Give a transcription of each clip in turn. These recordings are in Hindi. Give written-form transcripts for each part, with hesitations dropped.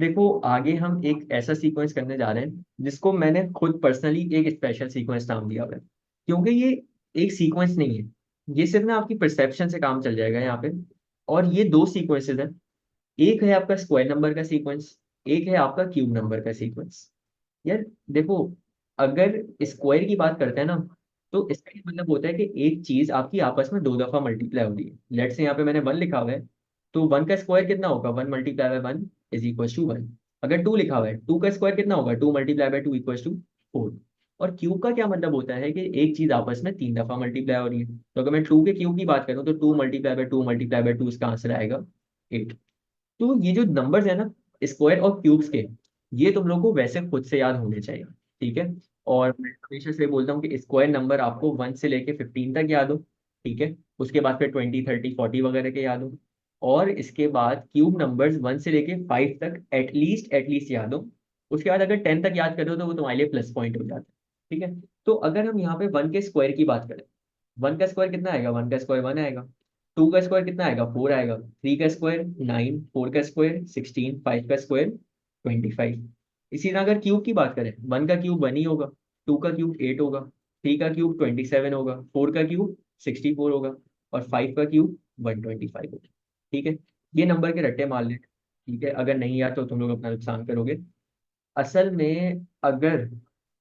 देखो आगे हम एक ऐसा सीक्वेंस करने जा रहे हैं जिसको मैंने खुद पर्सनली एक स्पेशल सीक्वेंस नाम दिया हुआ है, क्योंकि ये एक सीक्वेंस नहीं है। ये सिर्फ ना आपकी परसेप्शन से काम चल जाएगा यहाँ पे। और ये दो सीक्वेंसेस हैं। एक है आपका स्क्वायर नंबर का सीक्वेंस, एक है आपका क्यूब नंबर का सीक्वेंस। यार देखो, अगर स्क्वायर की बात करते हैं ना, तो इसका ये मतलब होता है कि एक चीज आपकी आपस में दो दफा मल्टीप्लाई हो रही है। लेट से यहाँ पे मैंने वन लिखा हुआ है, तो वन का स्क्वायर कितना होगा? One multiply by one is equal to one. अगर टू लिखा हुआ है, टू का स्क्वायर कितना होगा? Two multiply by two equal to four. और क्यूब का क्या मतलब होता है कि एक चीज आपस में तीन दफा मल्टीप्लाई हो रही है। तो अगर मैं टू के क्यूब की बात करूँ तो to multiply by to multiply by to, इसका आंसर आएगा एट। तो ये जो नंबर्स है ना, स्क्वायर और क्यूब्स के, ये तुम लोग को वैसे खुद से याद होने चाहिए। ठीक है। और मैं हमेशा से बोलता हूँ कि स्क्वायर नंबर आपको वन से लेके 15 तक याद हो। ठीक है। उसके बाद फिर 20 30 40 वगैरह के याद हो। और इसके बाद क्यूब नंबर्स वन से लेके फाइव तक एटलीस्ट याद हो। उसके बाद अगर 10 तक याद करो तो वो तुम्हारे लिए प्लस पॉइंट हो जाता है। ठीक है। तो अगर हम यहाँ पे वन के स्क्वायर की बात करें, वन का स्क्वायर कितना आएगा? वन का स्क्वायर वन आएगा। टू का स्क्वायर कितना आएगा? फोर आएगा। थ्री का स्क्वायर नाइन, फोर का स्क्वायर 16, फाइव का स्क्वायर 25। इसी तरह अगर क्यूब की बात करें, वन का क्यूब वन ही होगा, टू का क्यूब एट होगा, थ्री का क्यूब 27 होगा, फोर का क्यूब 64 होगा, और फाइव का क्यूब 125 होगा। ठीक है। ये नंबर के रट्टे मार लें। ठीक है। अगर नहीं याद तो तुम लोग अपना नुकसान करोगे। असल में अगर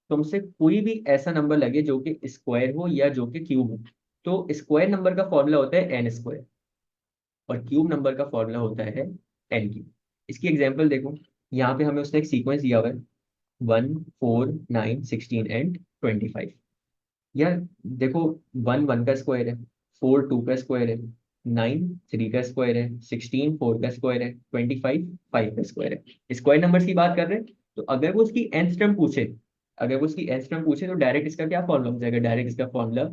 तुमसे कोई भी ऐसा नंबर लगे जो कि स्क्वायर हो या जो कि क्यूब हो, तो स्क्वायर नंबर का फॉर्मूला होता है एन स्क्वायर, और क्यूब नंबर का फॉर्मूला होता है एन क्यूब। इसकी एग्जांपल देखो। यहाँ पे हमें उसने एक सीक्वेंस दिया हुआ है, 1 4 9 16 एंड 25। यार देखो, वन वन का स्क्वायर है, फोर टू का स्क्वायर है, नाइन थ्री का स्क्वायर है, 16 फोर का स्क्वायर है, 25 फाइव का स्क्वायर है। स्क्वायर नंबर्स की बात कर रहे हैं। तो अगर वो उसकी nth टर्म पूछे, अगर वो उसकी nth टर्म पूछे तो डायरेक्ट इसका क्या फॉर्मूला हो जाएगा? डायरेक्ट इसका फॉर्मूला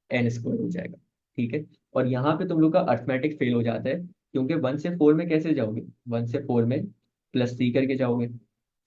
एन स्क्वायर हो जाएगा। ठीक है। और यहाँ पे तुम लोग का अर्थमेटिक फेल हो जाता है, क्योंकि वन से फोर में कैसे जाओगे? वन से फोर में प्लस थ्री करके जाओगे।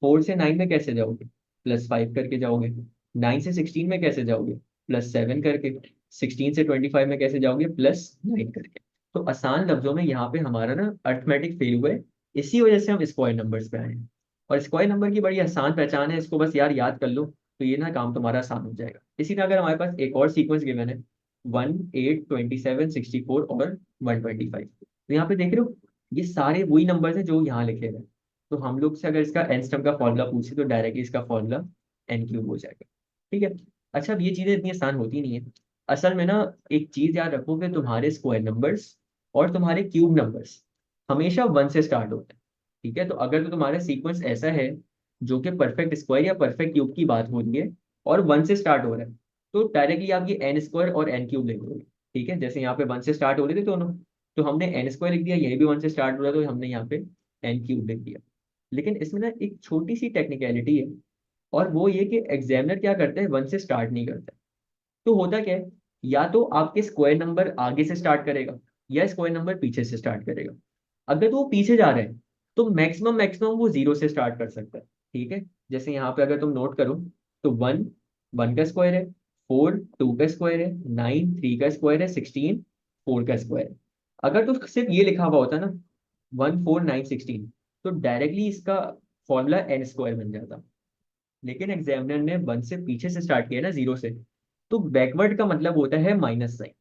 फोर से नाइन में कैसे जाओगे? प्लस फाइव करके जाओगे। नाइन से सिक्सटीन में कैसे जाओगे? प्लस सेवन करके। 16 से 25 में कैसे जाओगे? प्लस नाइन करके। तो आसान लफ्जों में यहाँ पे हमारा ना अर्थमेटिक फेल हुआ है। इसी वजह से हम स्क्वायर नंबर्स पे आए हैं। और स्क्वायर नंबर की बड़ी आसान पहचान है, इसको बस यार याद कर लो, तो ये ना काम तुम्हारा आसान हो जाएगा। इसी तरह अगर हमारे पास एक और सीक्वेंस गिवन है, 1 8 27 64 और 125, तो यहाँ पे देख रहे हो, ये सारे वही नंबर्स हैं जो यहाँ लिखे हुए हैं। तो हम लोग से अगर इसका एन स्टम का फॉर्मूला पूछे तो डायरेक्टली इसका फॉर्मूला एन क्यूब हो जाएगा। ठीक है। अच्छा, अब ये चीजें इतनी आसान होती नहीं है। असल में ना, एक चीज याद रखो कि तुम्हारे स्क्वायर नंबर्स और तुम्हारे क्यूब नंबर्स हमेशा वन से स्टार्ट होते हैं। ठीक है। तो अगर तो तुम्हारा सीक्वेंस ऐसा है जो कि परफेक्ट स्क्वायर या परफेक्ट क्यूब की बात हो रही है और वन से स्टार्ट हो रहा है, तो डायरेक्टली आप ये एन स्क्वायर और एन क्यूब लिख दोगे। ठीक है। जैसे यहाँ पे वन से स्टार्ट हो रहे थे दोनों, तो हमने एन स्क्वायर लिख दिया, यही भी वन से स्टार्ट हो रहा है तो हमने यहाँ पे एन क्यूब लिख दिया। लेकिन इसमें ना एक छोटी सी टेक्निकलिटी है, और वो ये कि एग्जामिनर क्या करता है, वन से स्टार्ट नहीं करता। तो होता क्या है, या तो आपके स्क्वायर नंबर आगे से स्टार्ट करेगा या स्क्वायर नंबर पीछे से स्टार्ट करेगा। अगर तो वो पीछे जा रहे हैं तो मैक्सिमम मैक्सिमम वो जीरो से स्टार्ट कर सकता है। ठीक है। जैसे यहाँ पे अगर तुम नोट करो, तो वन वन का स्क्वायर है, फोर टू का स्क्वायर है, नाइन थ्री का स्क्वायर है, 16 फोर का स्क्वायर है। अगर तो सिर्फ ये लिखा हुआ होता ना, 1 4 9 16, तो डायरेक्टली इसका फॉर्मूला एन स्क्वायर बन जाता। लेकिन एग्जामिनर ने वन से पीछे से स्टार्ट किया ना, जीरो से, तो बैकवर्ड का मतलब होता है माइनस साइन।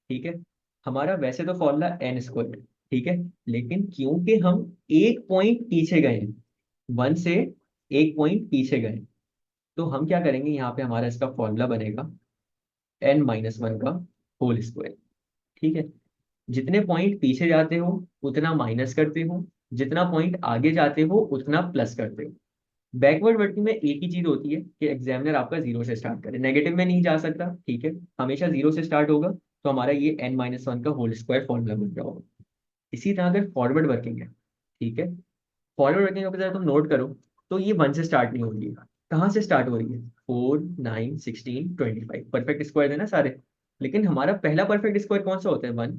ठीक है। हमारा वैसे तो फॉर्मूला एन स्क्वायर, ठीक है, लेकिन क्योंकि हम एक पॉइंट पीछे गए हैं, वन से एक पॉइंट पीछे गए, तो हम क्या करेंगे, यहाँ पे हमारा इसका फॉर्मूला बनेगा एन माइनस वन का होल स्क्वायर। ठीक है। जितने पॉइंट पीछे जाते हो उतना माइनस करते हो, जितना पॉइंट आगे जाते हो उतना प्लस करते हो। बैकवर्ड वर्किंग में एक ही चीज होती है कि एग्जामिनर आपका जीरो से स्टार्ट करे, नेगेटिव में नहीं जा सकता। ठीक है। हमेशा जीरो से स्टार्ट होगा, तो हमारा ये एन माइनस वन का होल स्क्वायर फॉर्मूला बन रहा होगा। इसी तरह अगर फॉरवर्ड वर्किंग है, ठीक है, फॉरवर्ड वर्किंग अगर तुम नोट करो, तो ये वन से स्टार्ट नहीं हो रही है। कहाँ से स्टार्ट हो रही है? 4 9 16 25, परफेक्ट स्क्वायर है ना सारे। लेकिन हमारा पहला परफेक्ट स्क्वायर कौन सा होता है? वन।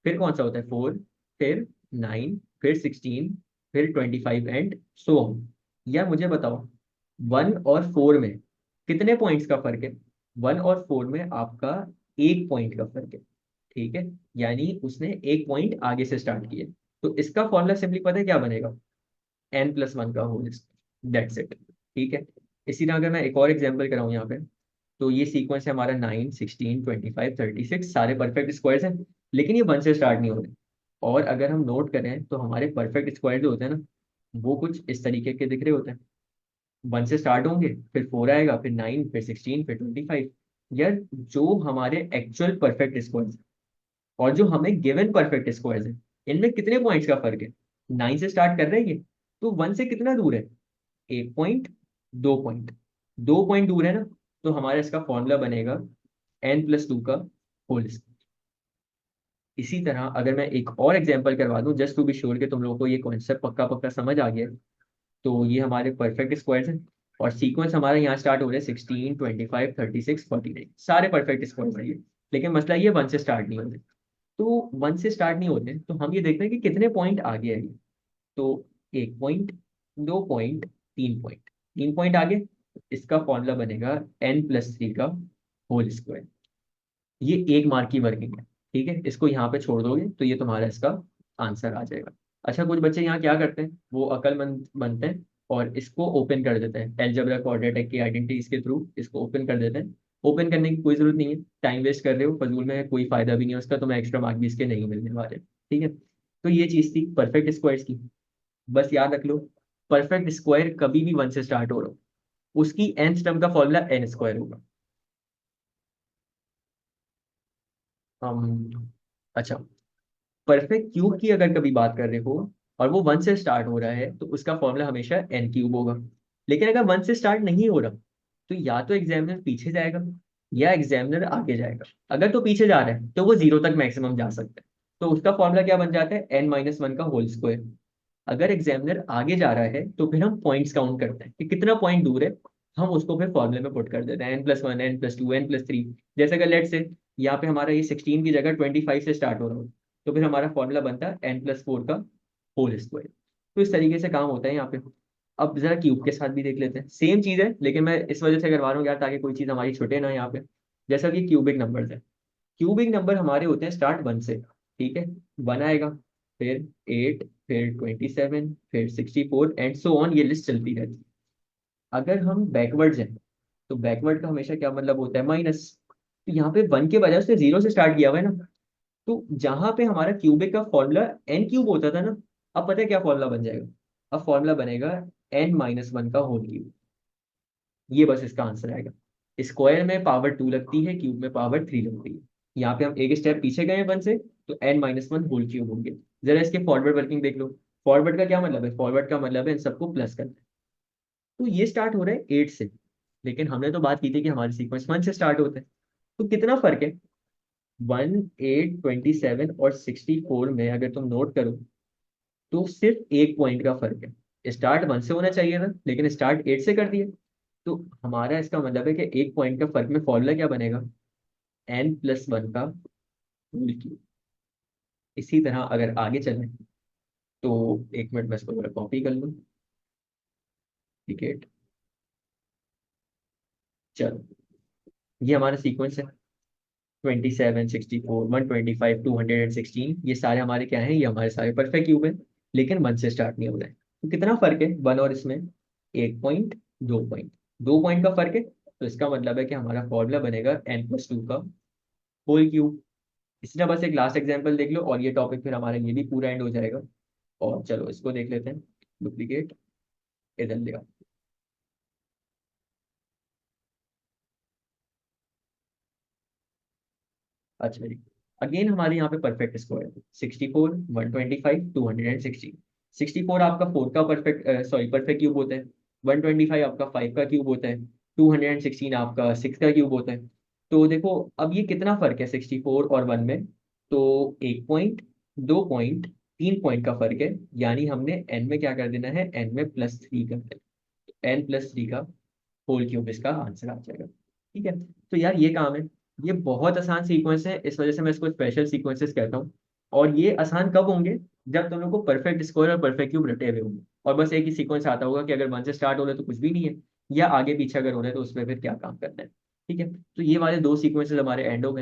फिर कौन सा होता है? फोर। फिर नाइन, फिर 16, फिर 25 एंड सो ऑन। या मुझे बताओ, वन और फोर में कितने पॉइंट्स का फर्क है? वन और फोर में आपका एक पॉइंट का फर्क है। ठीक है। यानी उसने एक पॉइंट आगे से स्टार्ट किया। तो इसका फॉर्मूला सिंपली पता है क्या बनेगा? n+1 का होल स्क्वायर, दैट्स इट। ठीक है। इसी तरह अगर मैं एक और एग्जांपल कराऊँ यहाँ पे, तो ये सीक्वेंस है हमारा 9, 16, 25, 36, सारे परफेक्ट स्क्वायर्स हैं, लेकिन ये 1 से स्टार्ट नहीं हो रहे। और अगर हम नोट करें तो हमारे परफेक्ट स्क्वायर जो होते हैं ना, वो कुछ इस तरीके के दिख रहे होते हैं। 1 से स्टार्ट होंगे, फिर 4 आएगा, फिर 9, फिर 16, फिर 25। यार जो हमारे एक्चुअल परफेक्ट स्क्वायर्स और जो हमें गिवन परफेक्ट स्क्वायर्स है, इनमें कितने पॉइंट्स का फर्क है? 9 से स्टार्ट कर रहे हैं ये, तो 1 से कितना दूर है? 1 पॉइंट, 2 पॉइंट, 2 पॉइंट दूर है ना। तो हमारा इसका फॉर्मूला बनेगा n+2 का होल स्क्वायर। इसी तरह अगर मैं एक और एग्जांपल करवा दूं, जस्ट टू बी श्योर कि तुम लोगों को ये कॉन्सेप्ट पक्का पक्का समझ आ गया है, तो ये हमारे परफेक्ट स्क्वायर्स हैं और सीक्वेंस हमारा यहाँ स्टार्ट हो रहा है 16, 25, 36, 49, सारे परफेक्ट स्क्वायर्स हैं ये। लेकिन मसला ये 1 से स्टार्ट नहीं होते। तो 1 से स्टार्ट नहीं होते तो हम ये देखते हैं कि कितने पॉइंट आगे है ये। तो 1 पॉइंट, 2 पॉइंट, 3 पॉइंट, 3 पॉइंट आगे, इसका फॉर्मूला बनेगा n+3 का होल स्क्वायर। ये एक मार्क की वर्किंग है। ठीक है, इसको यहाँ पे छोड़ दोगे तो ये तुम्हारा इसका आंसर आ जाएगा। अच्छा, कुछ बच्चे यहाँ क्या करते हैं, वो अक्लमंद बनते हैं और इसको ओपन कर देते हैं, अलजेब्रा क्वाड्रेटिक की आइडेंटिटीज के थ्रू इसको ओपन कर देते हैं। ओपन करने की कोई जरूरत नहीं है, टाइम वेस्ट कर रहे हो फजूल में, कोई फायदा भी नहीं है उसका, तुम्हें एक्स्ट्रा मार्क भी इसके नहीं मिलने वाले। ठीक है, तो ये चीज थी परफेक्ट स्क्वायर्स की। बस याद रख लो, परफेक्ट स्क्वायर कभी भी 1 से स्टार्ट हो रहा हो, उसकी nth टर्म का फॉर्मूला n² होगा। अच्छा, परफेक्ट क्यूब की अगर कभी बात कर रहे हो और वो 1 से स्टार्ट हो रहा है तो उसका फॉर्मूला हमेशा n³ होगा। लेकिन अगर 1 से स्टार्ट नहीं हो रहा, तो या तो एग्जामिनर पीछे जाएगा या एग्जामिनर आगे जाएगा। अगर तो पीछे जा रहा है तो वो 0 तक मैक्सिमम जा सकता है, तो उसका फॉर्मूला क्या बन जाता है? n-1 का होल स्क्वायर। अगर एग्जामिनर आगे जा रहा है तो फिर हम पॉइंट्स काउंट करते हैं कि कितना पॉइंट दूर है, हम उसको फिर फॉर्मूले में पुट कर देते हैं n+1, n+2, n+3। जैसे अगर लेट से यहाँ पे हमारा ये 16 की जगह 25 से स्टार्ट हो रहा हो, तो फिर हमारा फॉर्मूला बनता है n+4 का होल स्क्वायर। तो इस तरीके से काम होता है यहाँ पे। अब जरा क्यूब के साथ भी देख लेते हैं, सेम चीज है, लेकिन मैं इस वजह से करवा रहा हूँ यार, ताकि कोई चीज हमारी छूटे ना यहाँ पे। जैसा कि क्यूबिक नंबर है, क्यूबिक नंबर हमारे होते हैं स्टार्ट 1 से। ठीक है, 1 आएगा, फिर 8, फिर 27, फिर 64 एंड सो ऑन, ये लिस्ट चलती रहती है। अगर हम बैकवर्ड जाए, तो बैकवर्ड का हमेशा क्या मतलब होता है? माइनस। तो यहाँ पे 1 के बजाय उसने 0 से स्टार्ट किया हुआ है ना। तो जहां पे हमारा क्यूबिक का फॉर्मूला n³ होता था ना, अब पता है क्या फॉर्मूला बन जाएगा? अब फॉर्मूला बनेगा n-1 का होल क्यूब। ये बस इसका आंसर आएगा। स्क्वायर में पावर 2 लगती है, क्यूब में पावर 3 लगती है। यहाँ पे हम एक स्टेप पीछे गए 1 से, तो n-1 होल क्यूब होंगे। जरा इसके फॉरवर्ड वर्किंग देख लो। फॉरवर्ड का क्या मतलब है? फॉरवर्ड का मतलब है इन सबको प्लस करना। तो ये स्टार्ट हो रहा है 8 से, लेकिन हमने तो बात की थी कि हमारे सीक्वेंस 1 से स्टार्ट होते हैं। तो कितना फर्क है? 1, 8, 27 और 64 में अगर तुम नोट करो, तो सिर्फ 1 पॉइंट का फर्क है। स्टार्ट 1 से होना चाहिए था, लेकिन स्टार्ट 8 से कर दिया। तो हमारा इसका मतलब है कि 1 पॉइंट का फर्क में फॉर्मूला क्या बनेगा? n+1 का होल क्यूब। इसी तरह अगर आगे चलें, तो 1 मिनट में इसको कॉपी कर लूँ। टिकट, चलो, ये हमारा सीक्वेंस है। 27, 64, 125, 216, ये सारे हमारे क्या हैं? ये हमारे सारे परफेक्ट क्यूब हैं, लेकिन 1 से स्टार्ट नहीं हो रहा है। तो कितना फर्क है 1 और इसमें? 1 पॉइंट, 2 पॉइंट, 2 पॉइंट का फर्क है। तो इसका मतलब है कि हमारा फॉर्मूला बनेगा n+2 का होल क्यूब। इसी तरह बस एक लास्ट एग्जांपल देख लो और ये टॉपिक फिर हमारा ये भी पूरा एंड हो जाएगा। और चलो इसको देख लेते हैं। डुप्लीकेट, इधर ले आओ। अच्छा जी, अगेन हमारे यहाँ पे परफेक्ट स्क्वायर 64, 125, 216। 64 आपका 4 का परफेक्ट, सॉरी परफेक्ट क्यूब होता है। 125 आपका 5 का क्यूब होता है। 216 आपका 6 का क्यूब होता है। तो देखो अब ये कितना फर्क है 64 और 1 में? तो 1 पॉइंट, 2 पॉइंट, 3 पॉइंट का फर्क है। यानी हमने n में क्या कर देना है? n में +3 कर देना। n+3 का होल क्यूब इसका आंसर आ जाएगा। ठीक है, तो यार ये काम है। ये बहुत आसान सीक्वेंस है, इस वजह से मैं इसको स्पेशल सीक्वेंसेस कहता हूँ। और ये आसान कब होंगे? जब तुम लोग को परफेक्ट स्क्वायर और परफेक्ट क्यूब रटे हुए होंगे, और बस एक ही सीक्वेंस आता होगा कि अगर 1 से स्टार्ट हो रहा है तो कुछ भी नहीं है, या आगे पीछे अगर हो रहा है तो उसमें फिर क्या काम करना है। ठीक है, तो ये वाले 2 सीक्वेंसेस हमारे एंड हो गए।